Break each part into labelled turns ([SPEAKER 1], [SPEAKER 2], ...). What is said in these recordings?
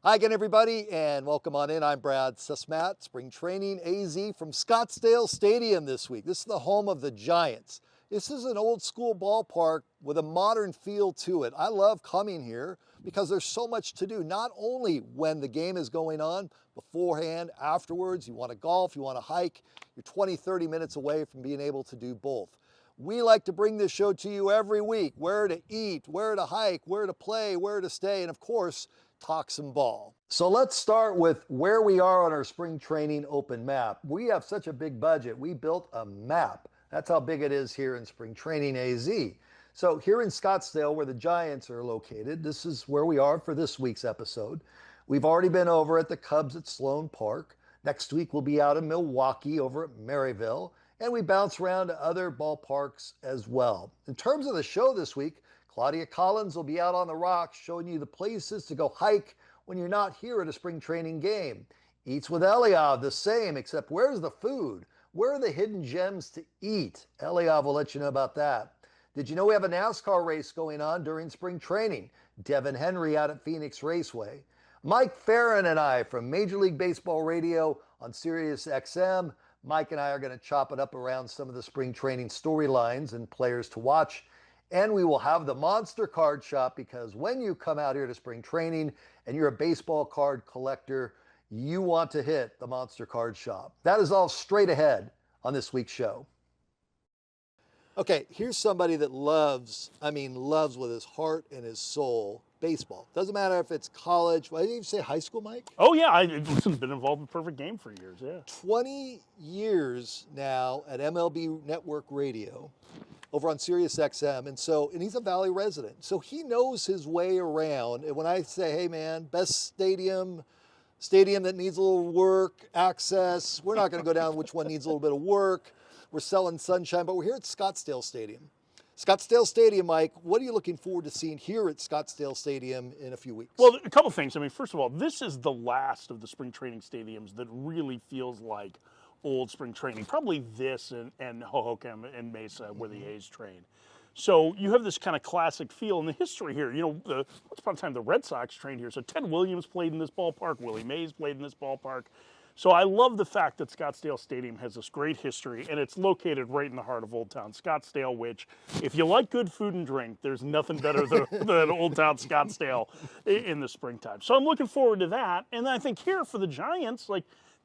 [SPEAKER 1] Hi again, everybody, and welcome on in. I'm Brad Cesmat, Spring Training AZ from Scottsdale Stadium this week. This is the home of the Giants. This is an old school ballpark with a modern feel to it. I love coming here because there's so much to do, not only when the game is going on, beforehand, afterwards. You want to golf, you want to hike, you're 20, 30 minutes away from being able to do both. We like to bring this show to you every week, where to eat, where to hike, where to play, where to stay, and of course, talk some ball. So let's start with where we are on our spring training open map. We have such a big budget. We built a map. That's how big it is here in Spring Training AZ. So here in Scottsdale, where the Giants are located, this is where we are for this week's episode. We've already been over at the Cubs at Sloan Park. Next week, we'll be out in Milwaukee over at Maryville, and we bounce around to other ballparks as well. In terms of the show this week, Claudia Collins will be out on the rocks showing you the places to go hike when you're not here at a spring training game. Eats with Eliav, the same, except where's the food? Where are the hidden gems to eat? Eliav will let you know about that. Did you know we have a NASCAR race going on during spring training? Devin Henry out at Phoenix Raceway. Mike Farron and I from Major League Baseball Radio on Sirius XM. Mike and I are going to chop it up around some of the spring training storylines and players to watch. And we will have the Monster Card Shop, because when you come out here to spring training and you're a baseball card collector, you want to hit the Monster Card Shop. That is all straight ahead on this week's show. Okay, here's somebody that loves with his heart and his soul, baseball. Doesn't matter if it's college. Why didn't you say high school, Mike?
[SPEAKER 2] Oh, yeah. I've been involved in Perfect Game for years, yeah.
[SPEAKER 1] 20 years now at MLB Network Radio, over on Sirius XM, and he's a Valley resident, so he knows his way around. And when I say, hey man, best stadium that needs a little work, access, we're not going to go down which one needs a little bit of work. We're selling sunshine, but we're here at Scottsdale Stadium. Scottsdale Stadium, Mike, what are you looking forward to seeing here at Scottsdale Stadium in a few weeks?
[SPEAKER 2] Well, a couple things. First of all, this is the last of the spring training stadiums that really feels like old spring training, probably this and Hohokam and Mesa, where the A's train. So you have this kind of classic feel in the history here. Once upon a time, the Red Sox trained here. So Ted Williams played in this ballpark. Willie Mays played in this ballpark. So I love the fact that Scottsdale Stadium has this great history, and it's located right in the heart of Old Town Scottsdale, which, if you like good food and drink, there's nothing better than Old Town Scottsdale in the springtime. So I'm looking forward to that. And I think here for the Giants,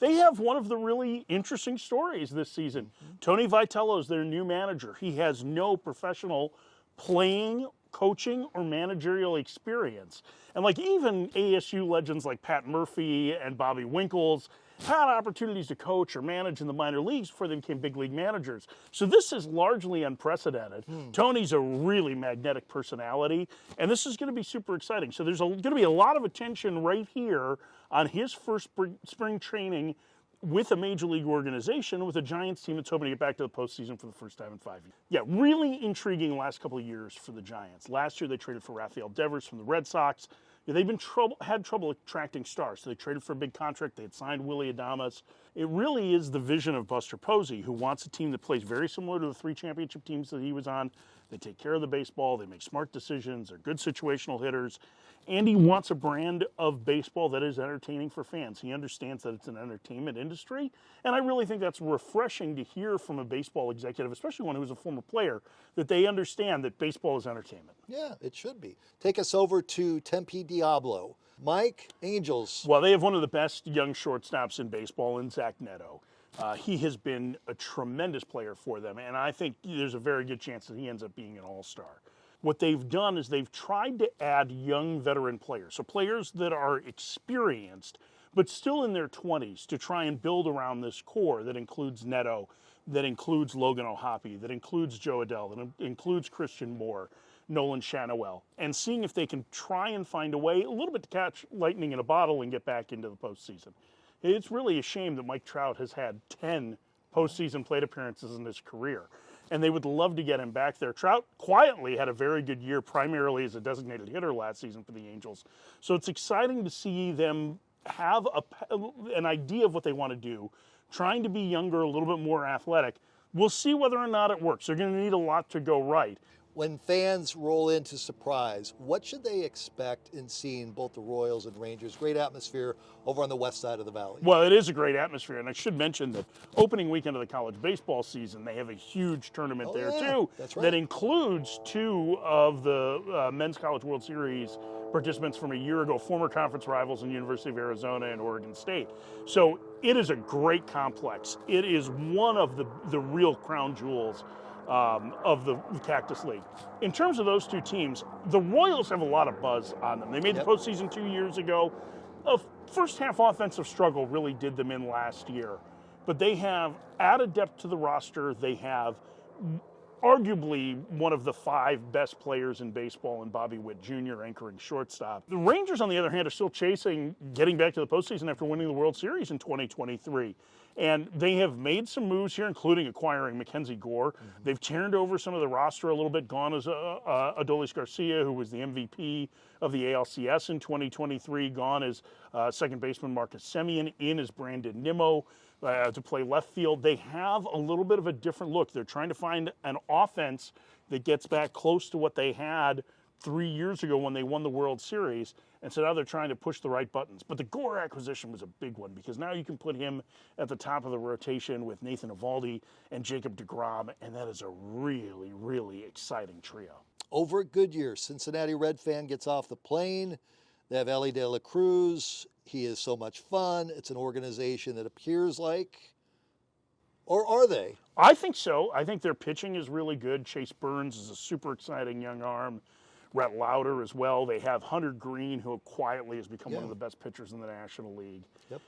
[SPEAKER 2] they have one of the really interesting stories this season. Tony Vitello is their new manager. He has no professional playing, coaching, or managerial experience. And even ASU legends like Pat Murphy and Bobby Winkles had opportunities to coach or manage in the minor leagues before they became big league managers. So this is largely unprecedented. Tony's a really magnetic personality, and this is going to be super exciting. So there's going to be a lot of attention right here on his first spring training with a major league organization, with a Giants team that's hoping to get back to the postseason for the first time in 5 years. Yeah, really intriguing last couple of years for the Giants. Last year they traded for Rafael Devers from the Red Sox. They've had trouble attracting stars, so they traded for a big contract. They had signed Willie Adames. It really is the vision of Buster Posey, who wants a team that plays very similar to the 3 championship teams that he was on. They take care of the baseball. They make smart decisions. They're good situational hitters. And he wants a brand of baseball that is entertaining for fans. He understands that it's an entertainment industry, and I really think that's refreshing to hear from a baseball executive, especially one who's a former player, that they understand that baseball is entertainment.
[SPEAKER 1] Yeah, it should be. Take us over to Tempe Diablo. Mike, Angels.
[SPEAKER 2] Well, they have one of the best young shortstops in baseball in Zach Neto. He has been a tremendous player for them, and I think there's a very good chance that he ends up being an all-star. What they've done is they've tried to add young veteran players, so players that are experienced but still in their 20s, to try and build around this core that includes Neto, that includes Logan O'Hoppe, that includes Joe Adell, that includes Christian Moore, Nolan Shanawell, and seeing if they can try and find a way a little bit to catch lightning in a bottle and get back into the postseason. It's really a shame that Mike Trout has had 10 postseason plate appearances in his career, and they would love to get him back there. Trout quietly had a very good year, primarily as a designated hitter last season for the Angels. So it's exciting to see them have an idea of what they want to do, trying to be younger, a little bit more athletic. We'll see whether or not it works. They're going to need a lot to go right.
[SPEAKER 1] When fans roll in to surprise, what should they expect in seeing both the Royals and Rangers? Great atmosphere over on the west side of the valley.
[SPEAKER 2] Well, it is a great atmosphere, and I should mention that opening weekend of the college baseball season, they have a huge tournament there too.
[SPEAKER 1] That's right.
[SPEAKER 2] That includes two of the Men's College World Series participants from a year ago, former conference rivals in University of Arizona and Oregon State. So it is a great complex. It is one of the real crown jewels of the Cactus League. In terms of those two teams, the Royals have a lot of buzz on them. They made the postseason 2 years ago. A first half offensive struggle really did them in last year, but they have added depth to the roster. They have arguably one of the 5 best players in baseball in Bobby Witt Jr. anchoring shortstop. The Rangers, on the other hand, are still chasing getting back to the postseason after winning the World Series in 2023. And they have made some moves here, including acquiring Mackenzie Gore. They've turned over some of the roster a little bit. Gone is Adolis Garcia, who was the MVP of the ALCS in 2023. Gone is second baseman Marcus Semien. In is Brandon Nimmo to play left field. They have a little bit of a different look. They're trying to find an offense that gets back close to what they had 3 years ago when they won the World Series. And so now they're trying to push the right buttons. But the Gore acquisition was a big one because now you can put him at the top of the rotation with Nathan Eovaldi and Jacob deGrom, and that is a really, really exciting trio.
[SPEAKER 1] Over at Goodyear, Cincinnati Red fan gets off the plane. They have Ellie De La Cruz. He is so much fun. It's an organization that appears like, or are they?
[SPEAKER 2] I think so. I think their pitching is really good. Chase Burns is a super exciting young arm. Rhett Lauder as well. They have Hunter Green, who quietly has become one of the best pitchers in the National League.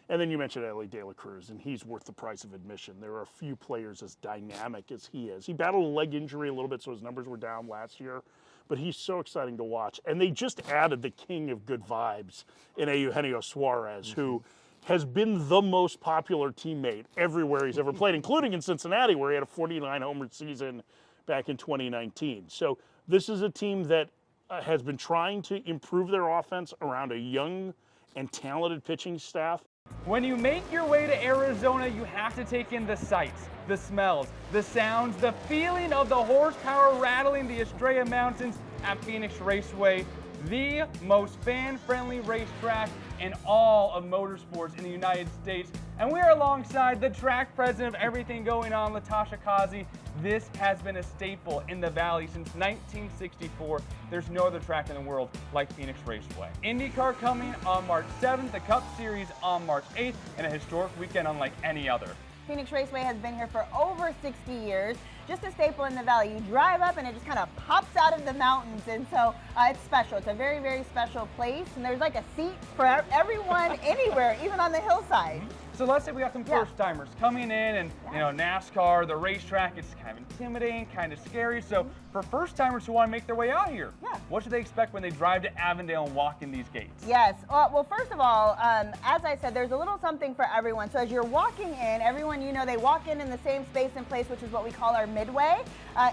[SPEAKER 2] And then you mentioned Ellie De La Cruz, and he's worth the price of admission. There are a few players as dynamic as he is. He battled a leg injury a little bit, so his numbers were down last year, but he's so exciting to watch. And they just added the king of good vibes in Eugenio Suarez, who has been the most popular teammate everywhere he's ever played, including in Cincinnati, where he had a 49-homer season back in 2019. So this is a team that has been trying to improve their offense around a young and talented pitching staff.
[SPEAKER 3] When you make your way to Arizona, you have to take in the sights, the smells, the sounds, the feeling of the horsepower rattling the Estrella Mountains at Phoenix Raceway, the most fan-friendly racetrack in all of motorsports in the United States. And we are alongside the track president of everything going on, Latasha Kazi. This has been a staple in the Valley since 1964. There's no other track in the world like Phoenix Raceway. IndyCar coming on March 7th, the Cup Series on March 8th, and a historic weekend unlike any other.
[SPEAKER 4] Phoenix Raceway has been here for over 60 years. Just a staple in the valley. You drive up and it just kind of pops out of the mountains, and so it's special. It's a very, very special place, and there's like a seat for everyone anywhere, even on the hillside.
[SPEAKER 3] So let's say we got some first timers coming in, and you know, NASCAR, the racetrack, it's kind of intimidating, kind of scary. So for first timers who want to make their way out here, what should they expect when they drive to Avondale and walk in these gates?
[SPEAKER 4] Yes, well, first of all, as I said, there's a little something for everyone. So as you're walking in, everyone, you know, they walk in the same space and place, which is what we call our midway.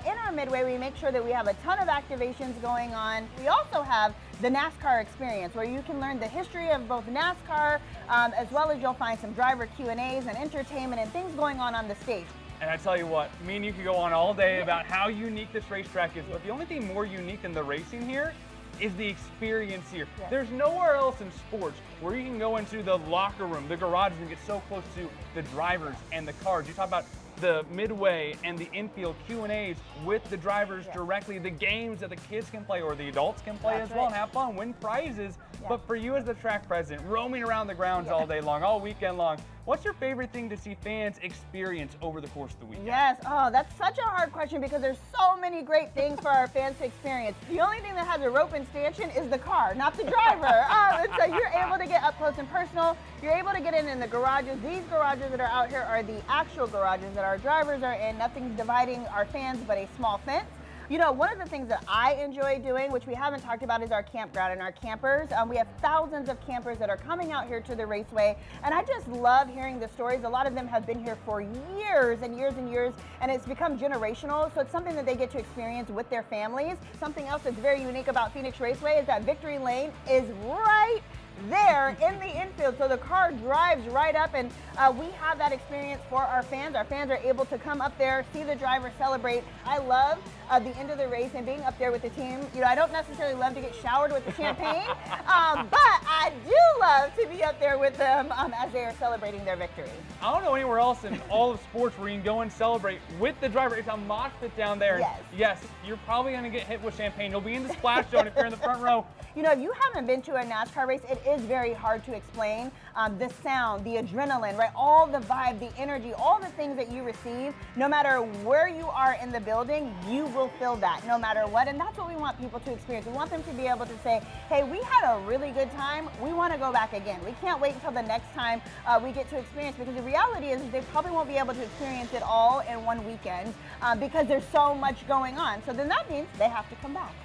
[SPEAKER 4] In our midway, we make sure that we have a ton of activations going on. We also have the NASCAR experience, where you can learn the history of both NASCAR, as well as you'll find some driver Q&As and entertainment and things going on the stage.
[SPEAKER 3] And I tell you what, me and you could go on all day about how unique this racetrack is, but the only thing more unique than the racing here is the experience here. There's nowhere else in sports where you can go into the locker room, the garages, and get so close to the drivers and the cars. You talk about the midway and the infield Q&As with the drivers directly, the games that the kids can play or the adults can play as well and have fun, win prizes. But for you as the track president, roaming around the grounds all day long, all weekend long, what's your favorite thing to see fans experience over the course of the weekend?
[SPEAKER 4] Yes, oh, that's such a hard question because there's so many great things for our fans to experience. The only thing that has a rope and stanchion is the car, not the driver. And so you're able to get up close and personal. You're able to get in the garages. These garages that are out here are the actual garages that our drivers are in. Nothing's dividing our fans but a small fence. You know, one of the things that I enjoy doing, which we haven't talked about, is our campground and our campers. We have thousands of campers that are coming out here to the raceway, and I just love hearing the stories. A lot of them have been here for years and years and years, and it's become generational, so it's something that they get to experience with their families. Something else that's very unique about Phoenix Raceway is that Victory Lane is right there in the infield, so the car drives right up, and we have that experience for our fans. Our fans are able to come up there, see the driver celebrate. I love the end of the race and being up there with the team. You know, I don't necessarily love to get showered with the champagne, but I do love to be up there with them as they are celebrating their victory.
[SPEAKER 3] I don't know anywhere else in all of sports where you can go and celebrate with the driver. It's a mosh pit down there.
[SPEAKER 4] Yes.
[SPEAKER 3] Yes, you're probably going to get hit with champagne. You'll be in the splash zone if you're in the front row.
[SPEAKER 4] You know, if you haven't been to a NASCAR race, it is very hard to explain the sound, the adrenaline, right? All the vibe, the energy, all the things that you receive. No matter where you are in the building, you will feel that no matter what. And that's what we want people to experience. We want them to be able to say, hey, we had a really good time. We want to go back again. We can't wait until the next time we get to experience, because the reality is they probably won't be able to experience it all in one weekend because there's so much going on. So then that means they have to come back.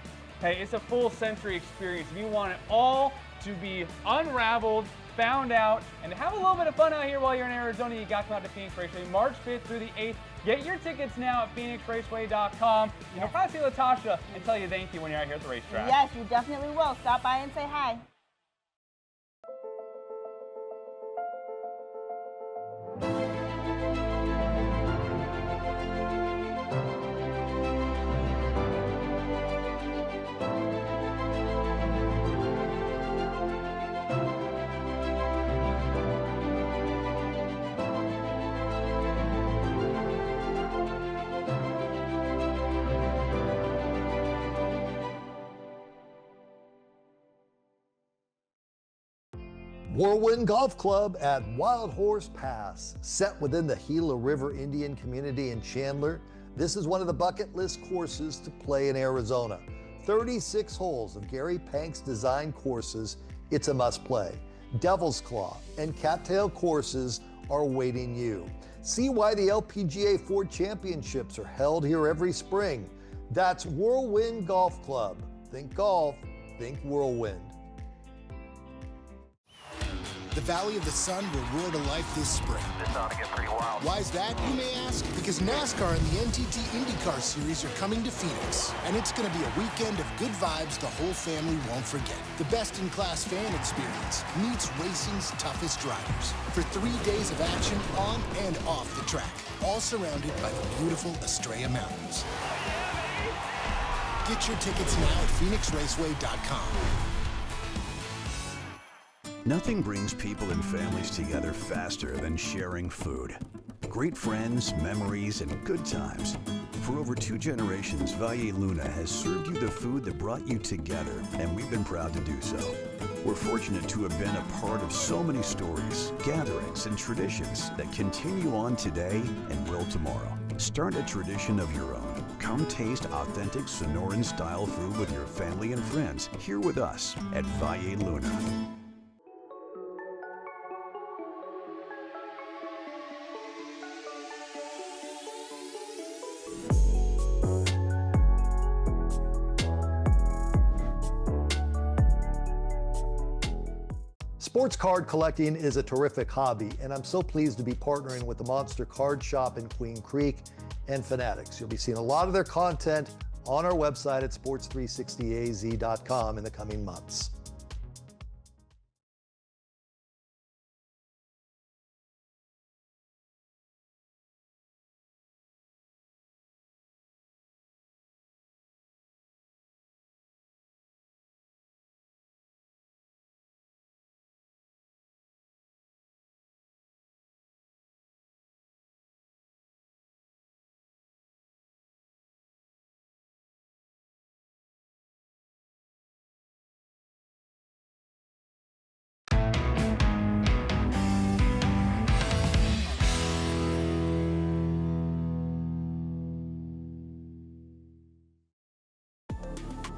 [SPEAKER 3] Hey, it's a full century experience. If you want it all to be unraveled, found out, and have a little bit of fun out here while you're in Arizona, you got to come out to Phoenix Raceway, March 5th through the 8th. Get your tickets now at phoenixraceway.com. You'll probably see Latasha and tell you thank you when you're out here at the racetrack.
[SPEAKER 4] Yes, you definitely will. Stop by and say hi.
[SPEAKER 1] Whirlwind Golf Club at Wild Horse Pass. Set within the Gila River Indian community in Chandler, this is one of the bucket list courses to play in Arizona. 36 holes of Gary Pank's design courses. It's a must play. Devil's Claw and Cattail courses are awaiting you. See why the LPGA Ford Championships are held here every spring. That's Whirlwind Golf Club. Think golf, think Whirlwind.
[SPEAKER 5] The Valley of the Sun will roar to life this spring.
[SPEAKER 6] This ought to get pretty wild.
[SPEAKER 5] Why is that, you may ask? Because NASCAR and the NTT IndyCar Series are coming to Phoenix, and it's going to be a weekend of good vibes the whole family won't forget. The best-in-class fan experience meets racing's toughest drivers for 3 days of action on and off the track, all surrounded by the beautiful Estrella Mountains. Get your tickets now at phoenixraceway.com.
[SPEAKER 7] Nothing brings people and families together faster than sharing food. Great friends, memories, and good times. For over 2 generations, Valle Luna has served you the food that brought you together, and we've been proud to do so. We're fortunate to have been a part of so many stories, gatherings, and traditions that continue on today and will tomorrow. Start a tradition of your own. Come taste authentic Sonoran-style food with your family and friends here with us at Valle Luna.
[SPEAKER 1] Sports card collecting is a terrific hobby, and I'm so pleased to be partnering with the Monster Card Shop in Queen Creek and Fanatics. You'll be seeing a lot of their content on our website at sports360az.com in the coming months.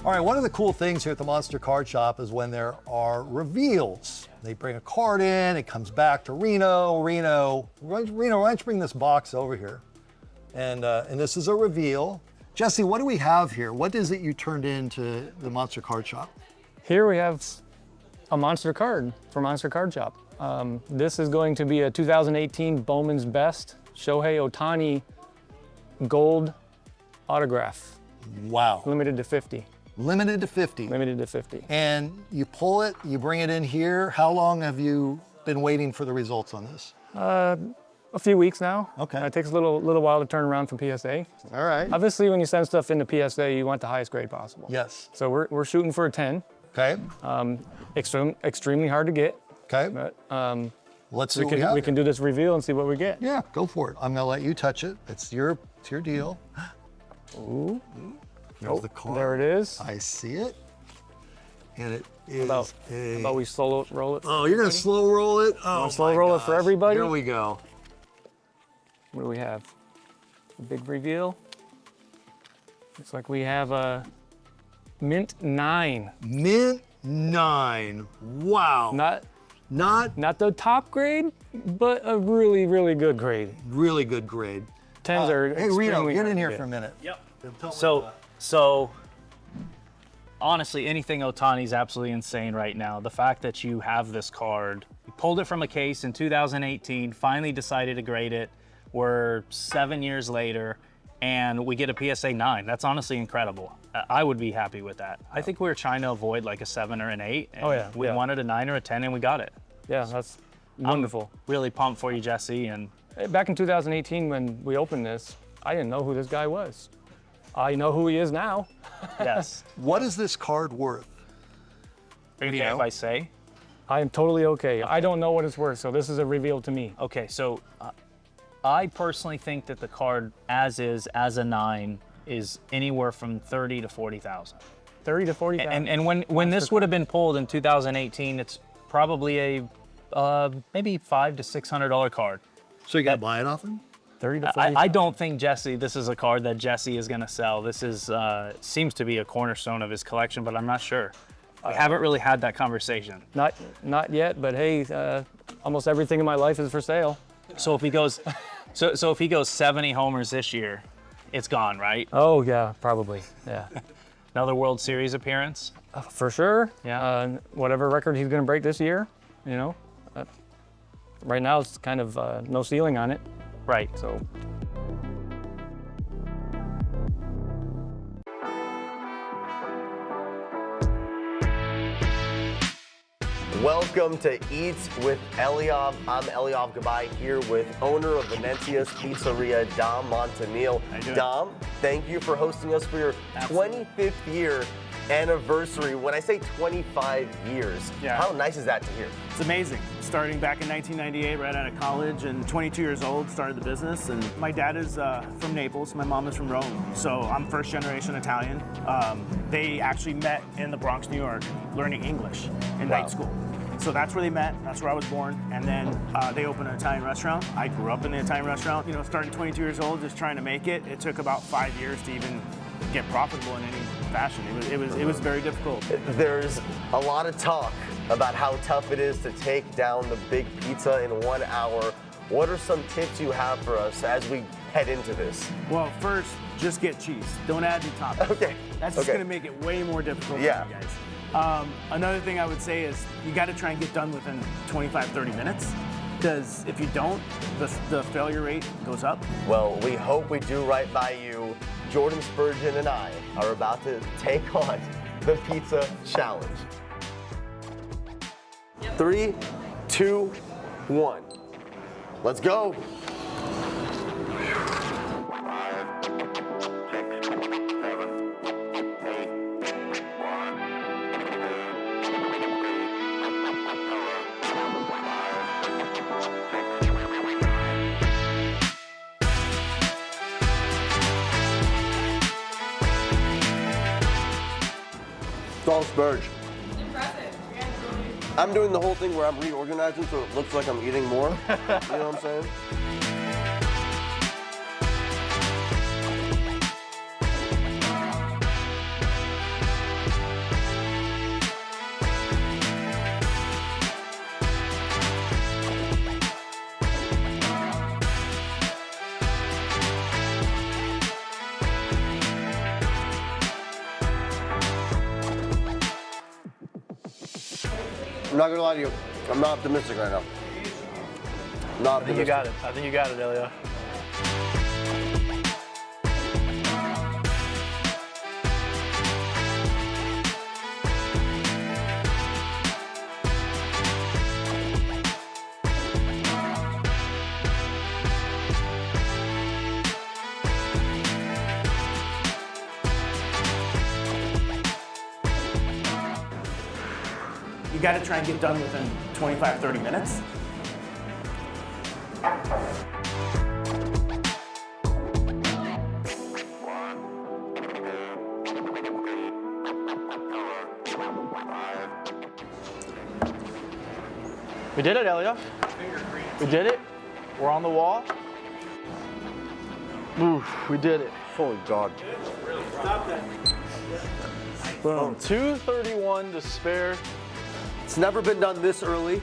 [SPEAKER 1] All right, one of the cool things here at the Monster Card Shop is when there are reveals. They bring a card in, it comes back to Reno. Reno, why don't you bring this box over here? And this is a reveal. Jesse, what do we have here? What is it you turned into the Monster Card Shop?
[SPEAKER 8] Here we have a Monster card for Monster Card Shop. This is going to be a 2018 Bowman's Best Shohei Ohtani gold autograph.
[SPEAKER 1] Wow.
[SPEAKER 8] Limited to 50.
[SPEAKER 1] Limited to 50.
[SPEAKER 8] Limited to 50.
[SPEAKER 1] And you pull it, you bring it in here. How long have you been waiting for the results on this?
[SPEAKER 8] A few weeks now.
[SPEAKER 1] Okay.
[SPEAKER 8] It takes a little while to turn around from PSA.
[SPEAKER 1] All right.
[SPEAKER 8] Obviously, when you send stuff into PSA, you want the highest grade possible.
[SPEAKER 1] Yes.
[SPEAKER 8] So we're shooting for a 10.
[SPEAKER 1] Okay.
[SPEAKER 8] Extremely hard to get,
[SPEAKER 1] Okay.
[SPEAKER 8] but
[SPEAKER 1] Let's see
[SPEAKER 8] we
[SPEAKER 1] what we have.
[SPEAKER 8] can do this reveal and see what we get.
[SPEAKER 1] Yeah, go for it. I'm gonna let you touch it. It's your deal.
[SPEAKER 8] Ooh.
[SPEAKER 1] There's the card.
[SPEAKER 8] There it is.
[SPEAKER 1] I see it. And it is
[SPEAKER 8] How about we solo roll it?
[SPEAKER 1] Oh, you're gonna slow roll it? Oh,
[SPEAKER 8] slow
[SPEAKER 1] my
[SPEAKER 8] roll it for
[SPEAKER 1] gosh.
[SPEAKER 8] everybody?
[SPEAKER 1] Here we go.
[SPEAKER 8] What do we have? A big reveal. Looks like we have a Mint 9.
[SPEAKER 1] Mint 9. Wow.
[SPEAKER 8] Not the top grade, but a really, really good grade.
[SPEAKER 1] Really good grade.
[SPEAKER 8] 10s are
[SPEAKER 1] Hey, Reno,
[SPEAKER 8] extremely
[SPEAKER 1] get
[SPEAKER 8] hard
[SPEAKER 1] in
[SPEAKER 8] to
[SPEAKER 1] here
[SPEAKER 8] get.
[SPEAKER 1] for a minute.
[SPEAKER 6] Yep.
[SPEAKER 1] Tell me
[SPEAKER 6] So honestly, anything Otani is absolutely insane right now. The fact that you have this card, you pulled it from a case in 2018, finally decided to grade it. We're 7 years later, and we get a PSA 9. That's honestly incredible. I would be happy with that. I think we were trying to avoid like a 7 or an 8. And
[SPEAKER 8] Oh, yeah,
[SPEAKER 6] we
[SPEAKER 8] yeah.
[SPEAKER 6] wanted a 9 or a 10, and we got it.
[SPEAKER 8] Yeah, that's wonderful.
[SPEAKER 6] Really pumped for you, Jesse. And
[SPEAKER 8] Back in 2018, when we opened this, I didn't know who this guy was. I know who he is now.
[SPEAKER 6] yes,
[SPEAKER 1] What is this card worth?
[SPEAKER 6] are you okay if I say?
[SPEAKER 8] I am totally okay. I don't know what it's worth, so this is a reveal to me.
[SPEAKER 6] Okay, so I personally think that the card as is, as a 9, is anywhere from 30 to 40,000.
[SPEAKER 8] 30 to 40,000.
[SPEAKER 6] And when this would have been pulled in 2018, it's probably a maybe $500 to $600 card.
[SPEAKER 1] So you gotta buy it off him?
[SPEAKER 8] 30 to 40.
[SPEAKER 6] I don't think this is a card that Jesse is going to sell. This is seems to be a cornerstone of his collection, but I'm not sure. I haven't really had that conversation.
[SPEAKER 8] Not yet, but hey, almost everything in my life is for sale.
[SPEAKER 6] So if he goes, so if he goes 70 homers this year, it's gone, right?
[SPEAKER 8] Oh yeah, probably. Yeah,
[SPEAKER 6] Another World Series appearance.
[SPEAKER 8] for sure.
[SPEAKER 6] Yeah.
[SPEAKER 8] Whatever record he's going to break this year, you know. Right now it's kind of no ceiling on it.
[SPEAKER 6] Right.
[SPEAKER 8] So
[SPEAKER 9] Welcome to Eats with Eliav. I'm Eliav Gabay here with owner of Venezia's Pizzeria, Dom Montanil. Dom, thank you for hosting us for your 25th year anniversary. When I say 25 years,
[SPEAKER 10] Yeah.
[SPEAKER 9] how nice is that to hear?
[SPEAKER 10] It's amazing. Starting back in 1998, right out of college, and 22 years old, started the business. And my dad is from Naples, my mom is from Rome, so I'm first generation Italian. They actually met in the Bronx, New York, learning English in night school. So that's where they met. That's where I was born. And then they opened an Italian restaurant. I grew up in the Italian restaurant. You know, starting 22 years old, just trying to make it. It took about 5 years to even get profitable in any fashion. It was very difficult.
[SPEAKER 9] There's a lot of talk about how tough it is to take down the big pizza in 1 hour. What are some tips you have for us as we head into this?
[SPEAKER 10] Well, first, just get cheese. Don't add any toppings.
[SPEAKER 9] Okay.
[SPEAKER 10] That's just
[SPEAKER 9] Okay.
[SPEAKER 10] gonna make it way more difficult
[SPEAKER 9] Yeah.
[SPEAKER 10] for you guys. Another thing I would say is you gotta try and get done within 25, 30 minutes. Because if you don't, the failure rate goes up.
[SPEAKER 9] Well, we hope we do right by you. Jordan Spurgeon and I are about to take on the pizza challenge. 3, 2, 1. Let's go. It's all Spurge. I'm doing the whole thing where I'm reorganizing so it looks like I'm eating more. You know what I'm saying? I'm not gonna lie to you. I'm not optimistic right now. Not
[SPEAKER 6] I think you
[SPEAKER 9] optimistic.
[SPEAKER 6] got it. I think you got it, Elia.
[SPEAKER 10] you got to try and get done within 25, 30 minutes. We did it, Elia. We did it. We're on the wall. Oof, we did it.
[SPEAKER 9] Holy God.
[SPEAKER 10] Boom. 2:31 to spare.
[SPEAKER 9] It's never been done this early.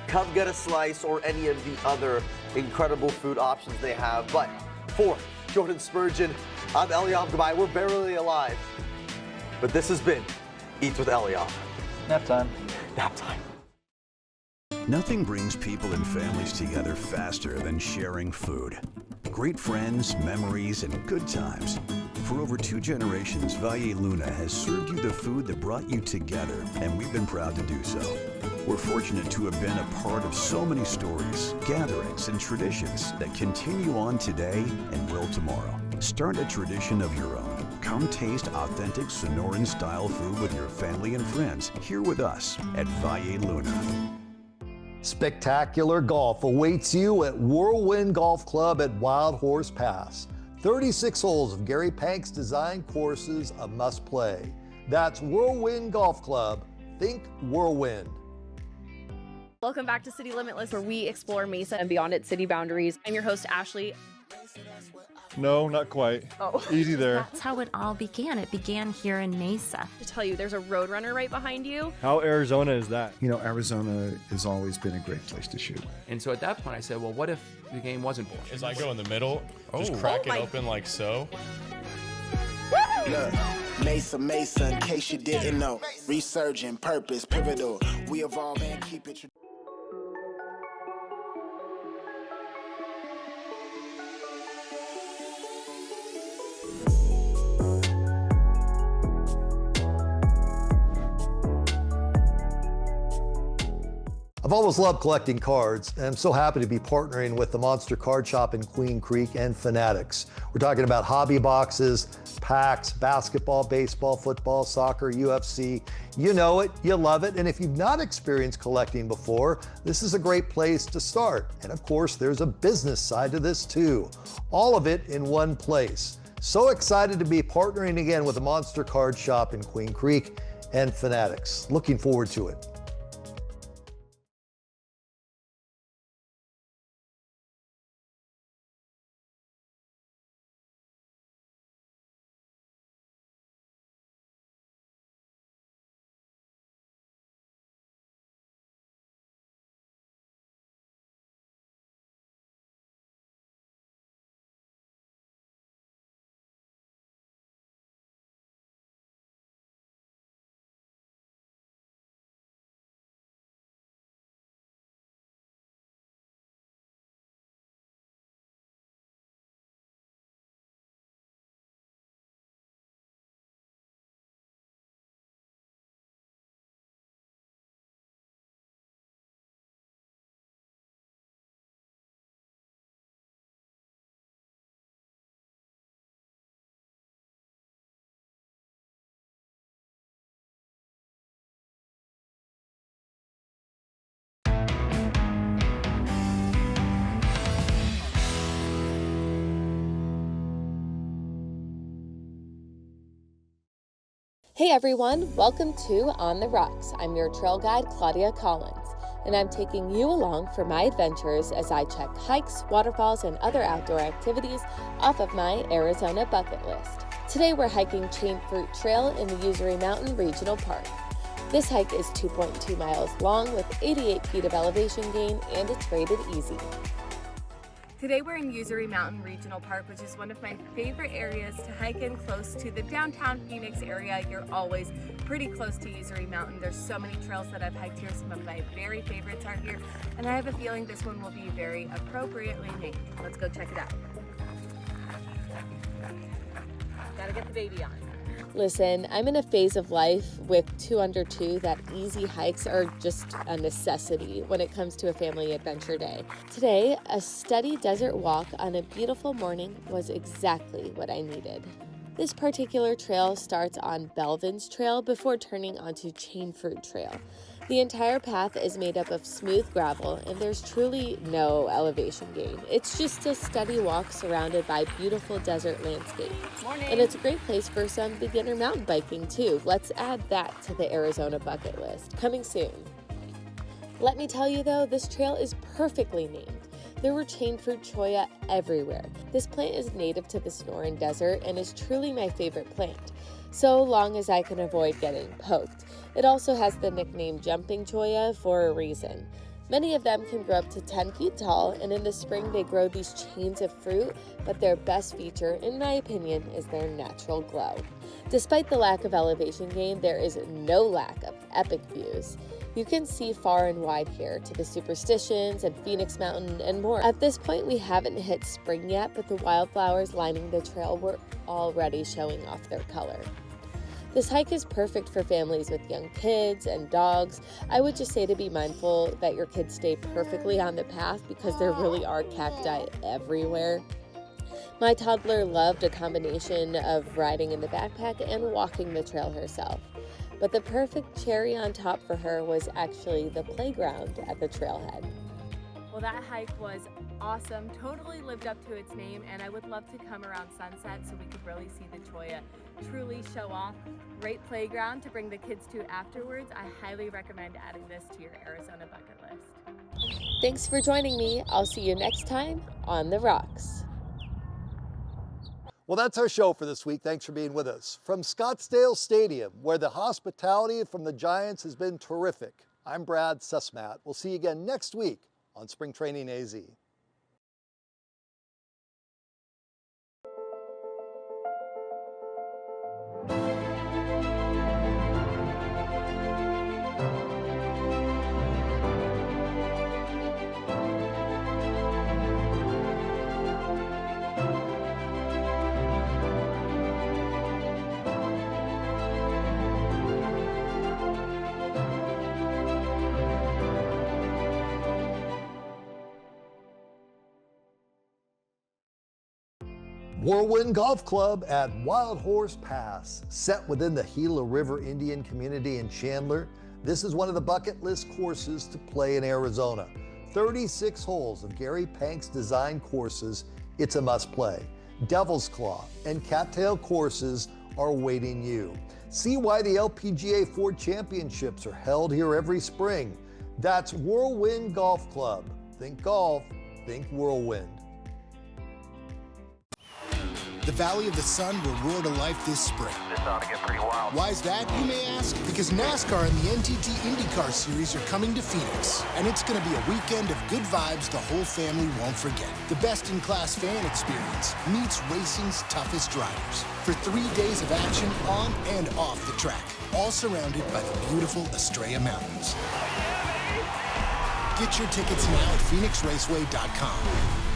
[SPEAKER 9] Come get a slice or any of the other incredible food options they have. But for Jordan Spurgeon, I'm Eliav Gabay. We're barely alive. But this has been Eats with Eliav.
[SPEAKER 10] Nap time.
[SPEAKER 9] Nap time.
[SPEAKER 7] Nothing brings people and families together faster than sharing food. Great friends, memories, and good times. For over 2 generations, Valle Luna has served you the food that brought you together, and we've been proud to do so. We're fortunate to have been a part of so many stories, gatherings, and traditions that continue on today and will tomorrow. Start a tradition of your own. Come taste authentic Sonoran-style food with your family and friends here with us at Valle Luna.
[SPEAKER 1] Spectacular golf awaits you at Whirlwind Golf Club at Wild Horse Pass. 36 holes of Gary Pank's design courses, a must play. That's Whirlwind Golf Club. Think Whirlwind.
[SPEAKER 11] Welcome back to City Limitless, where we explore Mesa and beyond its city boundaries. I'm your host, Ashley.
[SPEAKER 12] No, not quite.
[SPEAKER 11] Oh.
[SPEAKER 12] Easy there.
[SPEAKER 13] That's how it all began. It began here in Mesa.
[SPEAKER 11] To tell you, there's a Roadrunner right behind you.
[SPEAKER 12] How Arizona is that?
[SPEAKER 14] You know, Arizona has always been a great place to shoot.
[SPEAKER 15] And so at that point I said, well, what if the game wasn't boring?
[SPEAKER 16] As I go in the middle, just crack it open like so.
[SPEAKER 17] Look, Mesa, in case you didn't know. Resurgent, purpose, pivotal. We evolve and keep it.
[SPEAKER 1] I've always loved collecting cards, and I'm so happy to be partnering with the Monster Card Shop in Queen Creek and Fanatics. We're talking about hobby boxes, packs, basketball, baseball, football, soccer, UFC. You know it, you love it, and if you've not experienced collecting before, this is a great place to start. And of course, there's a business side to this too. All of it in one place. So excited to be partnering again with the Monster Card Shop in Queen Creek and Fanatics. Looking forward to it.
[SPEAKER 18] Hey everyone, welcome to On the Rocks. I'm your trail guide, Claudia Collins, and I'm taking you along for my adventures as I check hikes, waterfalls, and other outdoor activities off of my Arizona bucket list. Today we're hiking Chain Fruit Trail in the Usery Mountain Regional Park. This hike is 2.2 miles long with 88 feet of elevation gain, and it's rated easy.
[SPEAKER 11] Today we're in Usery Mountain Regional Park, which is one of my favorite areas to hike in close to the downtown Phoenix area. You're always pretty close to Usery Mountain. There's so many trails that I've hiked here. Some of my very favorites are here, and I have a feeling this one will be very appropriately named. Let's go check it out. Gotta get the baby on.
[SPEAKER 18] Listen, I'm in a phase of life with 2 under 2 that easy hikes are just a necessity when it comes to a family adventure day. Today, a steady desert walk on a beautiful morning was exactly what I needed. This particular trail starts on Belvin's Trail before turning onto Chain Fruit Trail. The entire path is made up of smooth gravel, and there's truly no elevation gain. It's just a steady walk surrounded by beautiful desert landscape.
[SPEAKER 11] Morning.
[SPEAKER 18] And it's a great place for some beginner mountain biking too. Let's add that to the Arizona bucket list. Coming soon. Let me tell you though, this trail is perfectly named. There were chain fruit cholla everywhere. This plant is native to the Sonoran Desert and is truly my favorite plant, so long as I can avoid getting poked. It also has the nickname jumping cholla for a reason. Many of them can grow up to 10 feet tall, and in the spring they grow these chains of fruit, but their best feature, in my opinion, is their natural glow. Despite the lack of elevation gain, there is no lack of epic views. You can see far and wide here to the Superstitions and Phoenix Mountain and more. At this point, we haven't hit spring yet, but the wildflowers lining the trail were already showing off their color. This hike is perfect for families with young kids and dogs. I would just say to be mindful that your kids stay perfectly on the path because there really are cacti everywhere. My toddler loved a combination of riding in the backpack and walking the trail herself. But the perfect cherry on top for her was actually the playground at the trailhead.
[SPEAKER 11] Well, that hike was awesome, totally lived up to its name, and I would love to come around sunset so we could really see the cholla truly show off. Great playground to bring the kids to afterwards. I highly recommend adding this to your Arizona bucket list.
[SPEAKER 18] Thanks for joining me. I'll see you next time on The Rocks.
[SPEAKER 1] Well, that's our show for this week. Thanks for being with us. From Scottsdale Stadium, where the hospitality from the Giants has been terrific, I'm Brad Cesmat. We'll see you again next week on Spring Training AZ. Whirlwind Golf Club at Wild Horse Pass. Set within the Gila River Indian community in Chandler, this is one of the bucket list courses to play in Arizona. 36 holes of Gary Pank's design courses. It's a must play. Devil's Claw and Cattail courses are awaiting you. See why the LPGA Ford Championships are held here every spring. That's Whirlwind Golf Club. Think golf, think Whirlwind.
[SPEAKER 5] The Valley of the Sun will roar to life this spring.
[SPEAKER 19] This ought to get pretty wild.
[SPEAKER 5] Why is that, you may ask? Because NASCAR and the NTT IndyCar Series are coming to Phoenix, and it's going to be a weekend of good vibes the whole family won't forget. The best-in-class fan experience meets racing's toughest drivers for 3 days of action on and off the track, all surrounded by the beautiful Estrella Mountains. Get your tickets now at PhoenixRaceway.com.